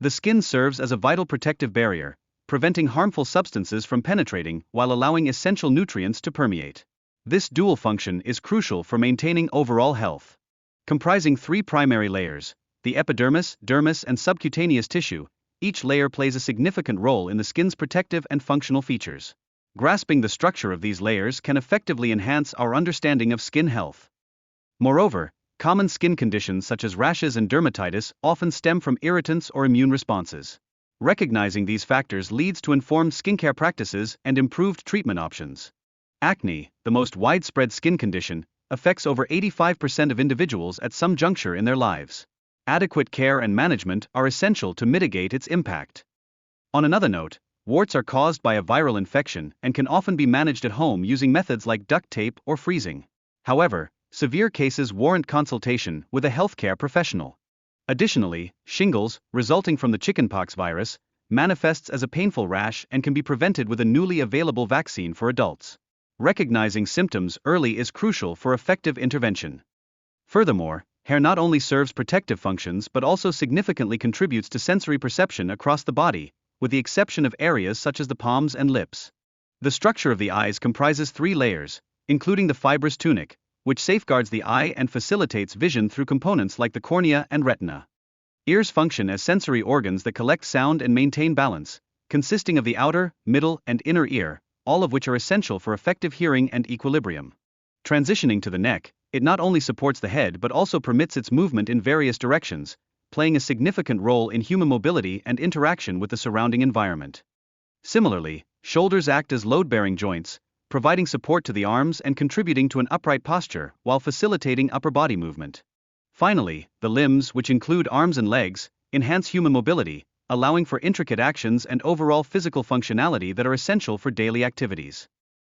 The skin serves as a vital protective barrier, preventing harmful substances from penetrating while allowing essential nutrients to permeate. This dual function is crucial for maintaining overall health. Comprising three primary layers, the epidermis, dermis, and subcutaneous tissue, each layer plays a significant role in the skin's protective and functional features. Grasping the structure of these layers can effectively enhance our understanding of skin health. Moreover, common skin conditions such as rashes and dermatitis often stem from irritants or immune responses. Recognizing these factors leads to informed skincare practices and improved treatment options. Acne, the most widespread skin condition, affects over 85% of individuals at some juncture in their lives. Adequate care and management are essential to mitigate its impact. On another note, warts are caused by a viral infection and can often be managed at home using methods like duct tape or freezing. However, severe cases warrant consultation with a healthcare professional. Additionally, shingles, resulting from the chickenpox virus, manifests as a painful rash and can be prevented with a newly available vaccine for adults. Recognizing symptoms early is crucial for effective intervention. Furthermore, hair not only serves protective functions but also significantly contributes to sensory perception across the body, with the exception of areas such as the palms and lips. The structure of the eyes comprises three layers, including the fibrous tunic, which safeguards the eye and facilitates vision through components like the cornea and retina. Ears function as sensory organs that collect sound and maintain balance, consisting of the outer, middle, and inner ear, all of which are essential for effective hearing and equilibrium. Transitioning to the neck, it not only supports the head but also permits its movement in various directions, playing a significant role in human mobility and interaction with the surrounding environment. Similarly, shoulders act as load-bearing joints, providing support to the arms and contributing to an upright posture while facilitating upper body movement. Finally, the limbs, which include arms and legs, enhance human mobility, allowing for intricate actions and overall physical functionality that are essential for daily activities.